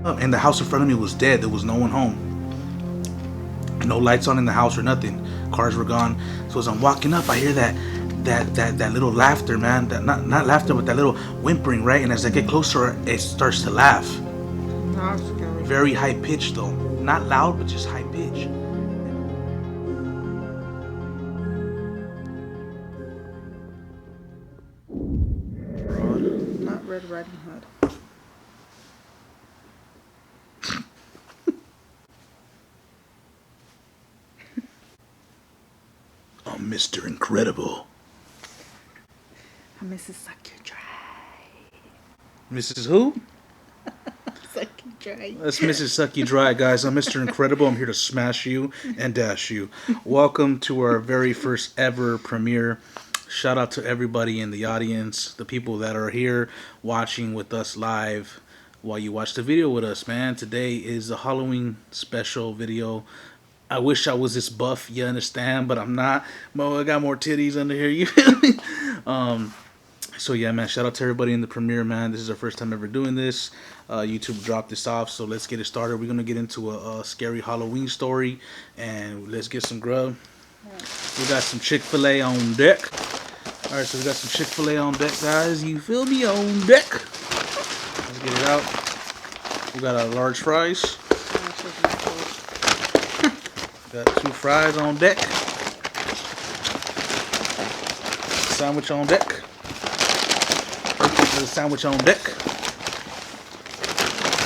And the house in front of me was dead. There was no one home. No lights on in the house or nothing. Cars were gone. So as I'm walking up, I hear that little laughter, man. That not laughter, but that little whimpering, right? And as I get closer, it starts to laugh. That's scary. Very high pitched though. Not loud, but just high pitch. Not Red Riding Hood. Oh, Mr. Incredible. I'm Mrs. Suck Your Dry. Mrs. Who? Suck Your Dry. That's Mrs. Suck You Dry, guys. I'm Mr. Incredible. I'm here to smash you and dash you. Welcome to our very first ever premiere. Shout out to everybody in the audience, the people that are here watching with us live while you watch the video with us, man. Today is a Halloween special video. I wish I was this buff, you understand, but I'm not. Mo, I got more titties under here, you feel me? So yeah, man, shout out to everybody in the premiere, man. This is our first time ever doing this. YouTube dropped this off, so let's get it started. We're gonna get into a scary Halloween story, and let's get some grub. We got some Chick-Fil-A on deck. Alright, so we got some Chick-Fil-A on deck, guys. You feel me? On deck. Let's get it out. We got our large fries. Got 2 fries on deck. Sandwich on deck. Another sandwich on deck.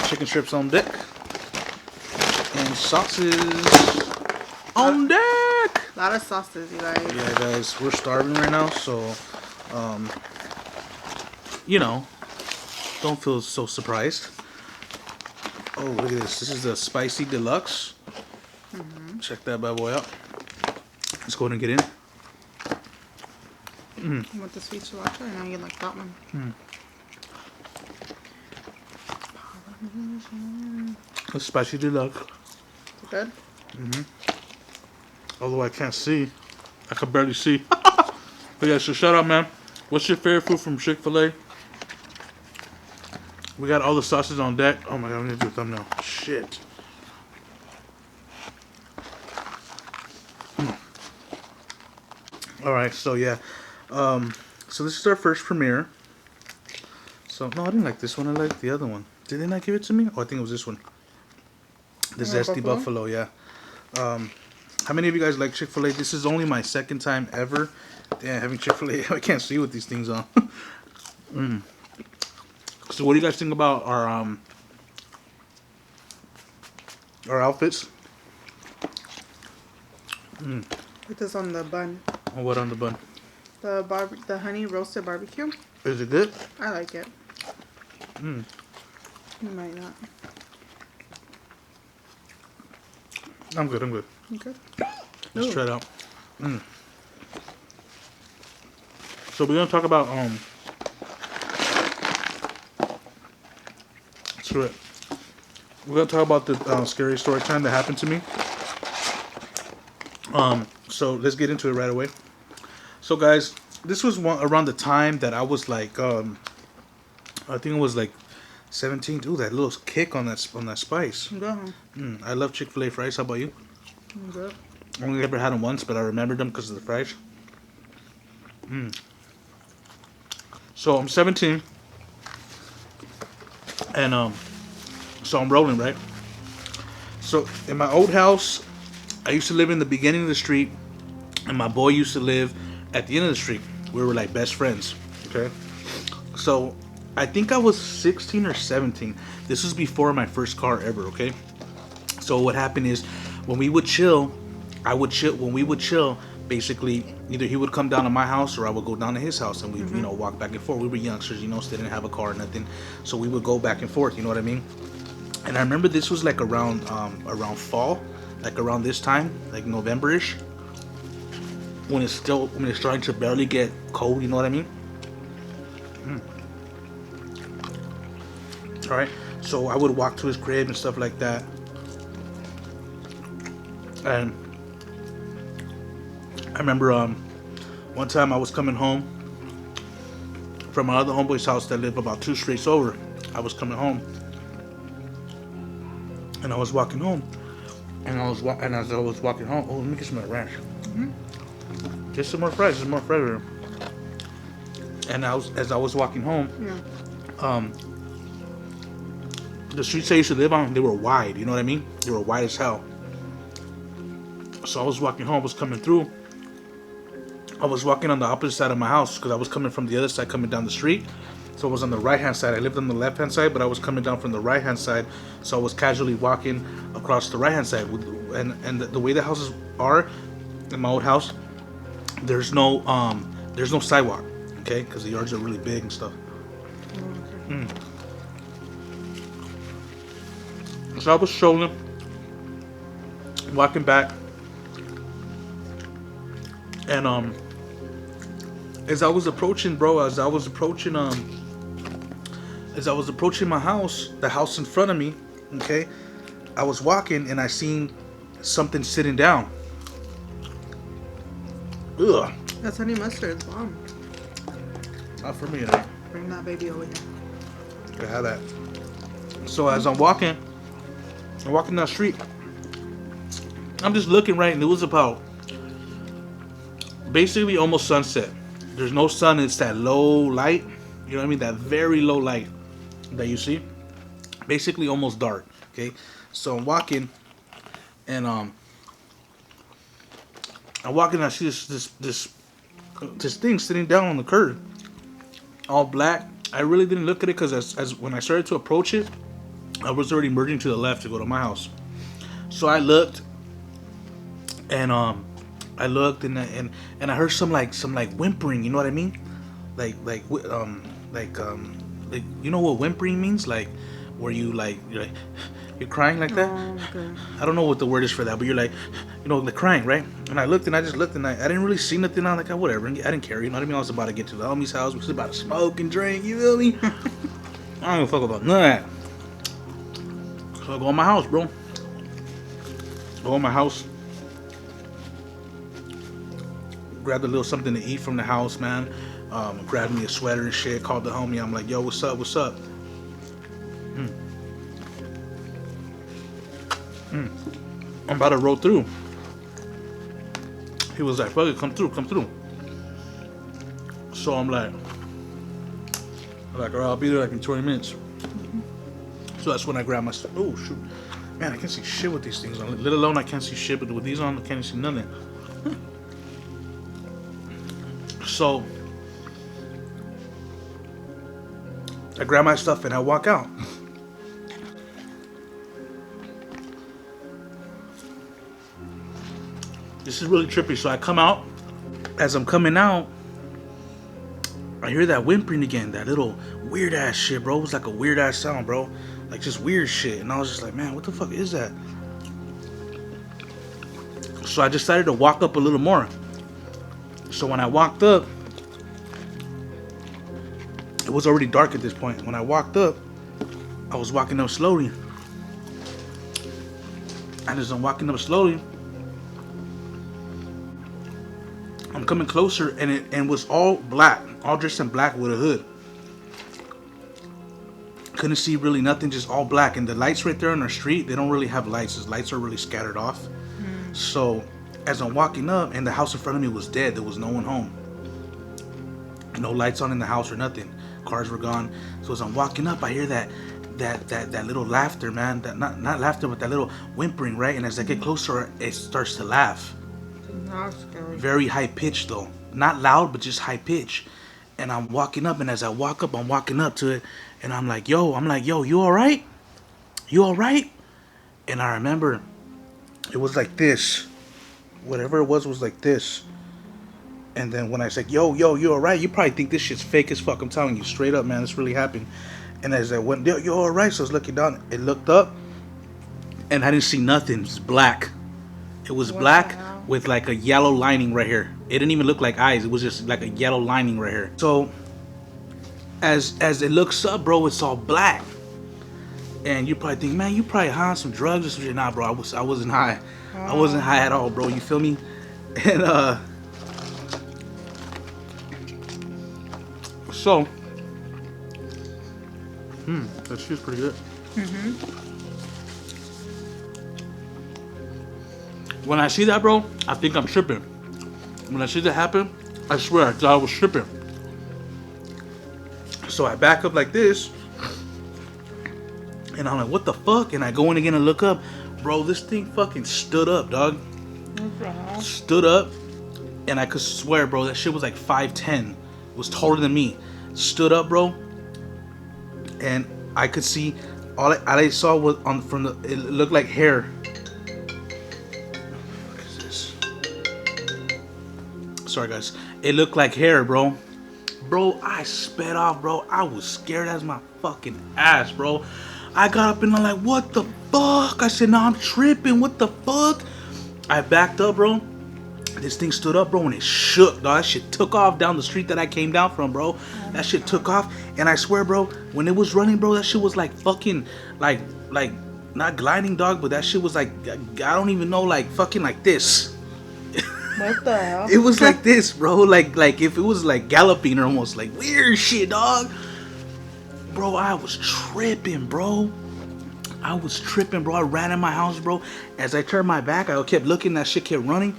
Chicken strips on deck. And sauces on deck. A lot of sauces, you guys. Yeah, guys, we're starving right now, so, you know, don't feel so surprised. Oh, look at this. This is the spicy deluxe. Check that bad boy out. Let's go ahead and get in. You want the sweet sriracha? I know you like that one. The spicy deluxe. Is it good? Although I can't see. I can barely see. But yeah, so shout out, man. What's your favorite food from Chick-Fil-A? We got all the sauces on deck. Oh my god, I'm gonna do a thumbnail. Shit. Alright, so yeah. So this is our first premiere. So, no, I didn't like this one. I liked the other one. Did they not give it to me? Oh, I think it was this one. The Zesty Buffalo, yeah. How many of you guys like Chick-Fil-A? This is only my second time ever. Damn, having Chick-Fil-A. I can't see with these things on. So what do you guys think about our outfits? Put this on the bun. Oh, what on the bun? The honey roasted barbecue. Is it good? I like it. You might not. I'm good, I'm good. You good? Let's try it out. So we're gonna talk about screw it. We're gonna talk about the scary story time that happened to me. So let's get into it right away. So guys, this was around the time that I was like, I think it was like 17. Ooh, that little kick on that spice. Yeah. I love Chick-Fil-A fries. How about you? Good. I only ever had them once, but I remembered them because of the fries. So I'm 17, and so I'm rolling, right? So in my old house, I used to live in the beginning of the street, and my boy used to live at the end of the street. We were like best friends, okay? So I think I was 16 or 17. This was before my first car ever, okay? So what happened is, when we would chill, when we would chill, basically, either he would come down to my house or I would go down to his house, and we'd, you know, walk back and forth. We were youngsters, you know, still didn't have a car or nothing. So we would go back and forth, you know what I mean? And I remember this was like around fall, like around this time, like November-ish, when it's starting to barely get cold, you know what I mean? Alright, so I would walk to his crib and stuff like that. And I remember one time I was coming home from my other homeboy's house that lived about 2 streets over. I was coming home, And I was walking home, and as I was walking home, oh, let me get some of that ranch. Just some more fries, just more fries. And as I was walking home, the streets I used to live on, they were wide. You know what I mean? They were wide as hell. So I was walking home, I was coming through. I was walking on the opposite side of my house because I was coming from the other side, coming down the street. So I was on the right-hand side. I lived on the left-hand side, but I was coming down from the right-hand side. So I was casually walking across the right-hand side. And the way the houses are in my old house, there's no sidewalk, okay? Because the yards are really big and stuff. So I was strolling, walking back, and as I was approaching my house, the house in front of me, okay, I was walking and I seen something sitting down. Ugh. That's honey mustard. It's bomb. Not for me today. Bring that baby over here. I have that. So as I'm walking down the street, I'm just looking right, and it was about basically almost sunset. There's no sun, it's that low light, you know what I mean? That very low light that you see. Basically almost dark, okay? So I'm walking, and I see this thing sitting down on the curb, all black. I really didn't look at it because as when I started to approach it, I was already merging to the left to go to my house. So I looked, and I heard some like whimpering. You know what I mean? Like you know what whimpering means? Like where you're crying like that. Oh, okay. I don't know what the word is for that, but you're like, like crying, right? And I looked, and I just looked, and I didn't really see nothing. I'm like, whatever. I didn't care. You know what I mean? I was about to get to the homie's house. We was about to smoke and drink. You feel me? I don't give a fuck about none of that. So I go in my house, bro. Go in my house. Grabbed a little something to eat from the house, man. Grabbed me a sweater and shit. Called the homie. I'm like, yo, what's up? What's up? I'm about to roll through. He was like, fuck it, come through. So I'm like, all right, I'll be there like in 20 minutes. So that's when I grab my stuff. Oh, shoot. Man, I can't see shit with these things on. Let alone I can't see shit, but with these on, I can't see nothing. So I grab my stuff and I walk out. This is really trippy. So I come out. As I'm coming out, I hear that whimpering again. That little weird ass shit, bro. It was like a weird ass sound, bro. Like just weird shit. And I was just like, man, what the fuck is that? So I decided to walk up a little more. So when I walked up, it was already dark at this point. When I walked up, I was walking up slowly. And as I'm walking up slowly, I'm coming closer, and it was all black, all dressed in black with a hood. Couldn't see really nothing, just all black. And the lights right there on our street, they don't really have lights. The lights are really scattered off. So as I'm walking up, and the house in front of me was dead, there was no one home. No lights on in the house or nothing. Cars were gone. So as I'm walking up, I hear that little laughter, man. That not laughter, but that little whimpering, right? And as I get closer, it starts to laugh. Very high pitch though, not loud, but just high pitch. And I'm walking up, and as I walk up, I'm walking up to it, and I'm like, yo, you all right? You all right? And I remember it was like this. Whatever it was like this. And then when I said, yo, you all right? You probably think this shit's fake as fuck. I'm telling you straight up, man, this really happened. And as I went, yo, you all right? So I was looking down. It looked up, and I didn't see nothing. It was black. It was black with like a yellow lining right here. It didn't even look like eyes. It was just like a yellow lining right here. So as it looks up, bro, it's all black. And you probably think, man, you probably high on some drugs or some shit. Nah, bro, I wasn't high. I wasn't high at all, bro. You feel me? And so that shit's pretty good. When I see that, bro, I think I'm tripping. When I see that happen, I swear I thought I was tripping. So I back up like this, and I'm like, what the fuck? And I go in again and look up. Bro, this thing fucking stood up, dog. What the hell? Stood up, and I could swear, bro, that shit was like 5'10". It was taller than me. Stood up, bro, and I could see, all I saw was it looked like hair. What is this? Sorry, guys. It looked like hair, bro. Bro, I sped off, bro. I was scared as my fucking ass, bro. I got up and I'm like, what the fuck? I said, nah, I'm tripping. What the fuck? I backed up, bro. This thing stood up, bro, and it shook, dog. That shit took off down the street that I came down from, bro. That shit took off. And I swear, bro, when it was running, bro, that shit was like fucking, like, not gliding, dog, but that shit was like, I don't even know, like, fucking like this. What the hell? It was like this, bro. Like if it was like galloping or almost like weird shit, dog. Bro, I was tripping, bro. I ran in my house, bro. As I turned my back, I kept looking. That shit kept running.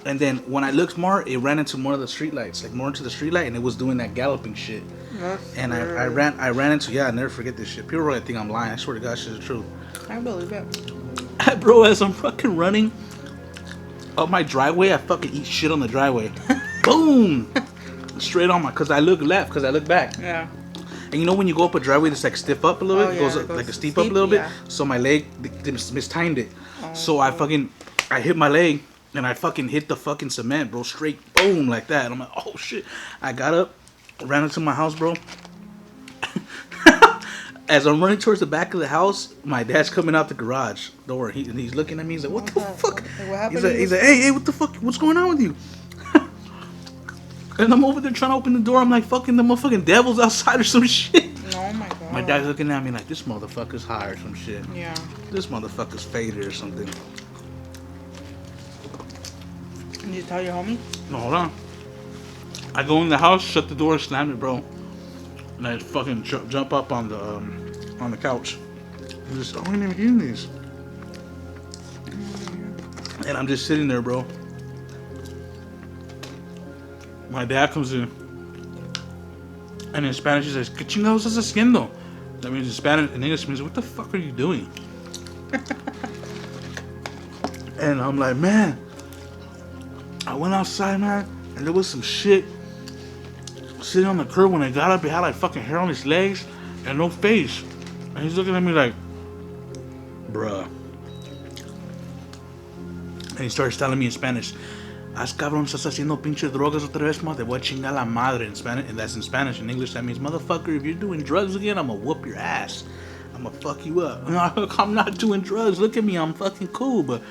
And then when I looked more, it ran into one of the streetlights, like more into the streetlight, and it was doing that galloping shit. That's and weird. I ran into, yeah, I never forget this shit. People really think I'm lying. I swear to God, shit's the truth. I believe it. Bro, as I'm fucking running up my driveway, I fucking eat shit on the driveway. Boom! Straight on cause I look left, cause I look back. Yeah. And you know when you go up a driveway that's like stiff up a little bit, Oh, it goes yeah, up, it like a goes steep up a steep, little bit. yeah. So my leg mistimed it. Oh. So I hit my leg and I fucking hit the fucking cement, bro, straight boom like that. And I'm like, oh shit. I got up, ran into my house, bro. As I'm running towards the back of the house, my dad's coming out the garage door. And he's looking at me. He's like, what the fuck? Like, what happened? He's like, hey, what the fuck? What's going on with you? And I'm over there trying to open the door. I'm like, fucking the motherfucking devil's outside or some shit. Oh my god. My dad's looking at me like, this motherfucker's high or some shit. Yeah. This motherfucker's faded or something. Did you tell your homie? No, hold on. I go in the house, shut the door, slam it, bro. And I fucking jump up on the couch. I'm just, I ain't even eating these. And I'm just sitting there, bro. My dad comes in. And in Spanish he says, ¿Qué chingados estás haciendo? That means in Spanish, in English means, what the fuck are you doing? And I'm like, man, I went outside, man, and there was some shit sitting on the curb. When I got up, it had like fucking hair on his legs and no face. And he's looking at me like, bruh. And he starts telling me in Spanish, "Haz cabrón, estás haciendo pinche drogas otra vez, ma, te voy a chingar la madre," in Spanish. And that's in Spanish. In English, that means, motherfucker, if you're doing drugs again, I'm gonna whoop your ass. I'm gonna fuck you up. I'm not doing drugs. Look at me, I'm fucking cool. But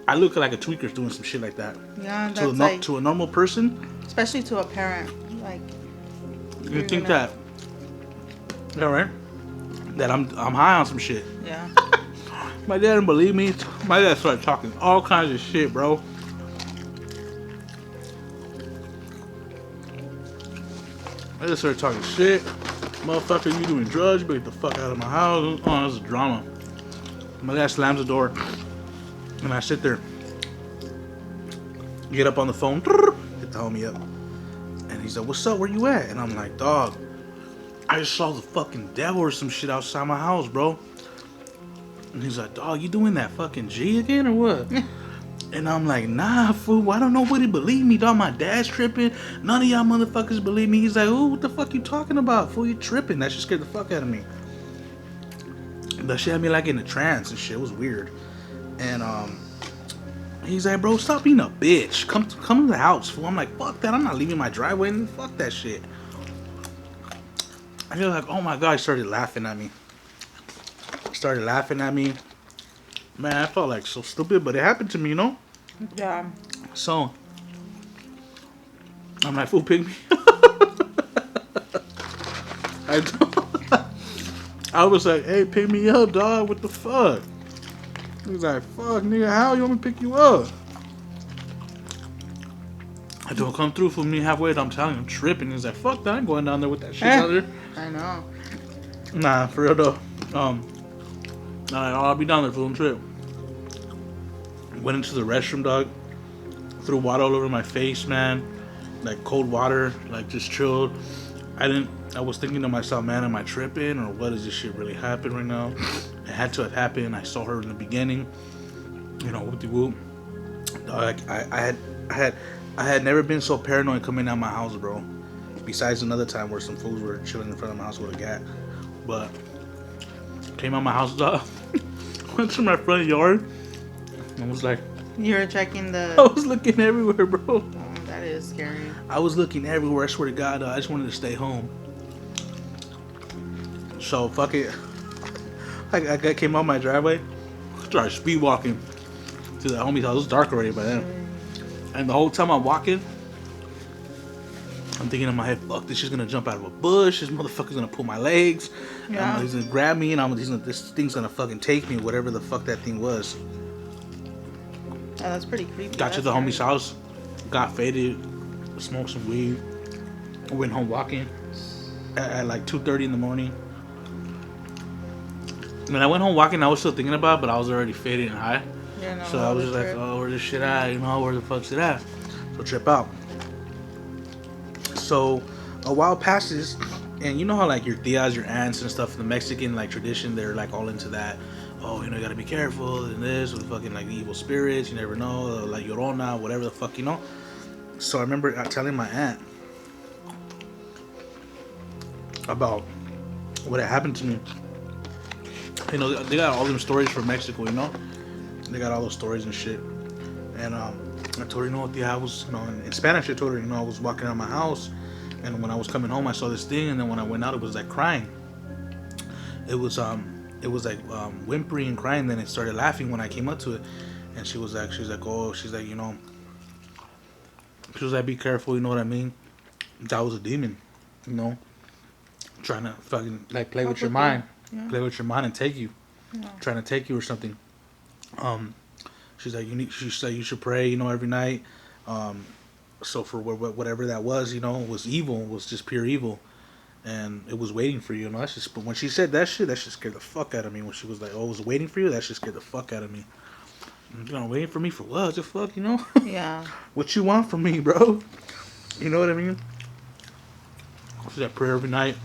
I look like a tweaker doing some shit like that. Yeah, that's To a normal person, especially to a parent, like. you think that, yeah, right? That I'm high on some shit. Yeah. My dad didn't believe me. My dad started talking all kinds of shit, bro. I just started talking shit. Motherfucker, you doing drugs? You get the fuck out of my house. Oh, this is drama. My dad slams the door. And I sit there. Get up on the phone. Hit the homie up. And he's like, what's up? Where you at? And I'm like, dog, I just saw the fucking devil or some shit outside my house, bro. And he's like, dog, you doing that fucking G again or what? And I'm like, nah, fool, I don't know nobody believe me, dog. My dad's tripping. None of y'all motherfuckers believe me. He's like, ooh, what the fuck you talking about, fool? You tripping. That shit scared the fuck out of me. That shit had me like in a trance and shit. It was weird. And he's like, bro, stop being a bitch. Come to the house, fool. I'm like, fuck that. I'm not leaving my driveway. And fuck that shit. I feel like, oh my god, he started laughing at me. Man, I felt like so stupid, but it happened to me, you know? Yeah. So, I'm like, fool, pick me. I was like, hey, pick me up, dog. What the fuck? He's like, fuck, nigga, how you want me to pick you up? I don't come through for me halfway. I'm telling him, I'm tripping. He's like, fuck that. I'm going down there with that shit out there. I know. Nah, for real though. I'll be down there for a trip. Went into the restroom, dog. Threw water all over my face, man. Like cold water, like just chilled. I was thinking to myself, man, am I tripping or what? Is this shit really happen right now? It had to have happened. I saw her in the beginning, whoop-de-whoop. I had never been so paranoid coming out my house, bro. Besides another time where some fools were chilling in front of my house with a gat. But came out my house, dog. Went to my front yard. And was like, You were checking the... I was looking everywhere, bro. Oh, that is scary. I was looking everywhere. I swear to God, I just wanted to stay home. So fuck it. I came out my driveway, started speed walking to the homie's house. It was dark already by then. And the whole time I'm walking, I'm thinking in my head, fuck, this shit's gonna jump out of a bush. This motherfucker's gonna pull my legs. Yeah. He's gonna grab me, and this thing's gonna fucking take me, whatever the fuck that thing was. Yeah, that's pretty creepy. Got to the homie's house, got faded, smoked some weed, went home walking at like 2:30 in the morning. When I went home walking, I was still thinking about it, but I was already faded and high. Yeah, no, So I was just like, oh, where's this shit at? Where the fuck's it at? So trip out. So a while passes, and you know how like your tias, your aunts and stuff, the Mexican like tradition, they're like all into that. Oh, you gotta be careful and this with fucking like evil spirits. You never know, like Llorona, whatever the fuck, So I remember telling my aunt about what had happened to me. They got all them stories from Mexico, They got all those stories and shit. And I told her, I was, in Spanish, I told her, I was walking out of my house. And when I was coming home, I saw this thing. And then when I went out, it was like crying. It was like whimpering and crying. Then it started laughing when I came up to it. And she was like, be careful, you know what I mean? That was a demon, trying to fucking like play with your mind. Yeah. Play with your mind and take you. Yeah. Trying to take you or something. She's like, you should pray, every night. So for whatever that was, was evil, was just pure evil. And it was waiting for you, but when she said that shit scared the fuck out of me. When she was like, oh, it was waiting for you, that shit scared the fuck out of me. Waiting for me for what? The fuck, Yeah. What you want from me, bro? You know what I mean? She said prayer every night.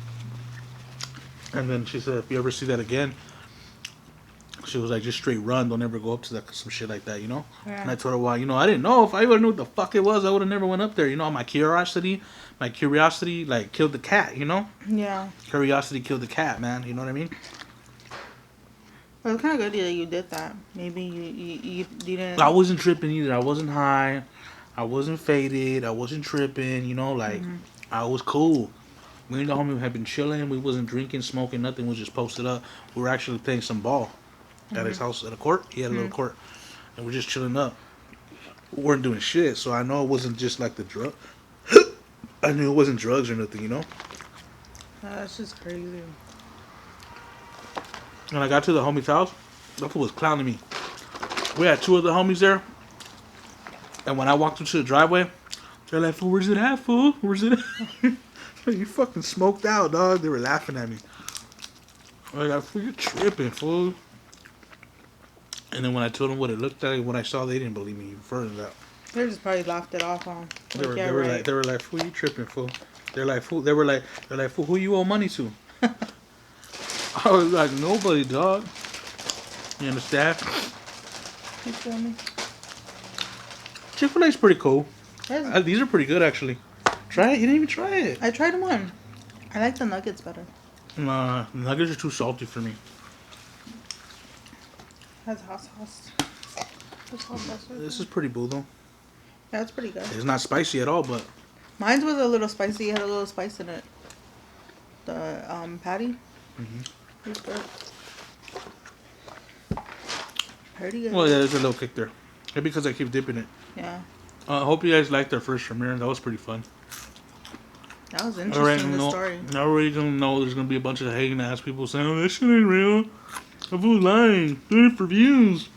And then she said, if you ever see that again, she was like, just straight run. Don't ever go up to that, some shit like that, Yeah. And I told her, well, I didn't know. If I would have knew what the fuck it was, I would have never went up there. My curiosity, like, killed the cat, Yeah. Curiosity killed the cat, man. You know what I mean? Well, it's kind of good that you did that. Maybe you didn't... I wasn't tripping either. I wasn't high. I wasn't faded. I wasn't tripping, I was cool. Me and the homie had been chilling. We wasn't drinking, smoking, nothing. We was just posted up. We were actually playing some ball at his house at a court. He had a little court. And we're just chilling up. We weren't doing shit. So I know it wasn't just like the drug. I knew it wasn't drugs or nothing, That's just crazy. When I got to the homie's house, that fool was clowning me. We had two other homies there. And when I walked into the driveway, they're like, fool, where's it at, fool? Where's it at? You fucking smoked out, dog. They were laughing at me. I was like, fool, you're tripping, fool. And then when I told them what it looked like, when I saw, they didn't believe me even further than that. They just probably laughed it off on. They were like, fool, you tripping, fool. They were like, fool, who you owe money to? I was like, nobody, dog. You understand? You feel me? Chick-Fil-A's pretty cool. These are pretty good, actually. Try it. You didn't even try it. I tried one. I like the nuggets better. Nah, the nuggets are too salty for me. Has hot sauce. This is pretty boo, though. Yeah, it's pretty good. It's not spicy at all, but... Mine was a little spicy. It had a little spice in it. The patty. Mm-hmm. It was good. Pretty good. Well, yeah, there's a little kick there. Maybe because I keep dipping it. Yeah. I hope you guys liked our first premiere. That was pretty fun. That was interesting, the story. I already don't know there's going to be a bunch of hating ass people saying, oh, this shit ain't real. I'm full lying. Doing it for views.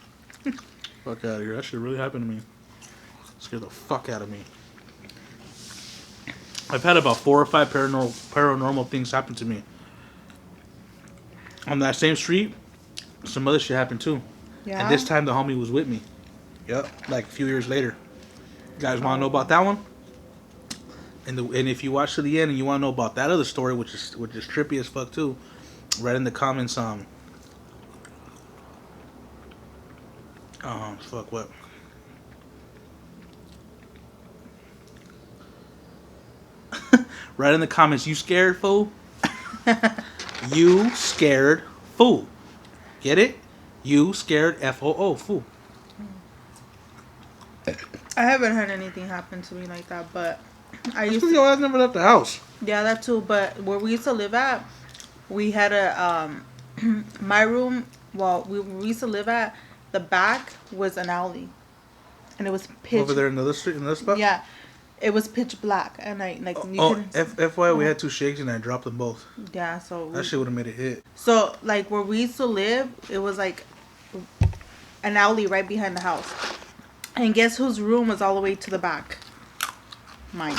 Fuck out of here. That shit really happened to me. Scared the fuck out of me. I've had about 4 or 5 paranormal things happen to me. On that same street, some other shit happened too. Yeah. And this time the homie was with me. Yep, like a few years later. You guys want to know about that one? And if you watch to the end and you want to know about that other story, which is trippy as fuck too, write in the comments. Fuck what? Write in the comments. You scared, fool? You scared, fool? Get it? You scared, FOO, fool? I haven't had anything happen to me like that, but I used to. Your ass never left the house. Yeah, that too. But where we used to live at, we had a my room. Well, we used to live at, the back was an alley, and it was pitch over there in another street, in another spot. Yeah, it was pitch black, and I like. FYI, we had two shakes and I dropped them both. Yeah, so that shit would have made it hit. So like where we used to live, it was like an alley right behind the house, and guess whose room was all the way to the back? Mine.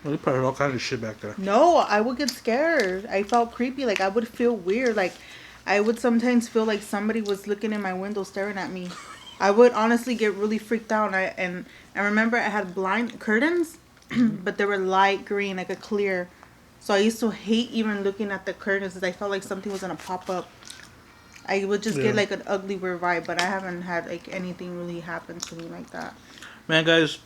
Well, you probably had all kinds of shit back there. No, I would get scared. I felt creepy. Like, I would feel weird. Like, I would sometimes feel like somebody was looking in my window staring at me. I would honestly get really freaked out. And I remember I had blind curtains, but they were light green, like a clear. So I used to hate even looking at the curtains because I felt like something was going to pop up. I would just get like an ugly weird vibe, but I haven't had like anything really happen to me like that. Man, guys,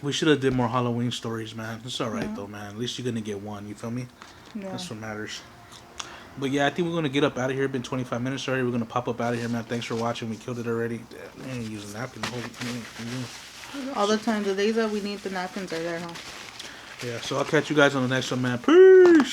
we should have did more Halloween stories, man. It's alright though, man. At least you're gonna get one, you feel me? Yeah. That's what matters. But yeah, I think we're gonna get up out of here. It's been 25 minutes already. We're gonna pop up out of here, man. Thanks for watching. We killed it already. I ain't using napkins. All the time, the days that we need the napkins are there, huh? Yeah, so I'll catch you guys on the next one, man. Peace!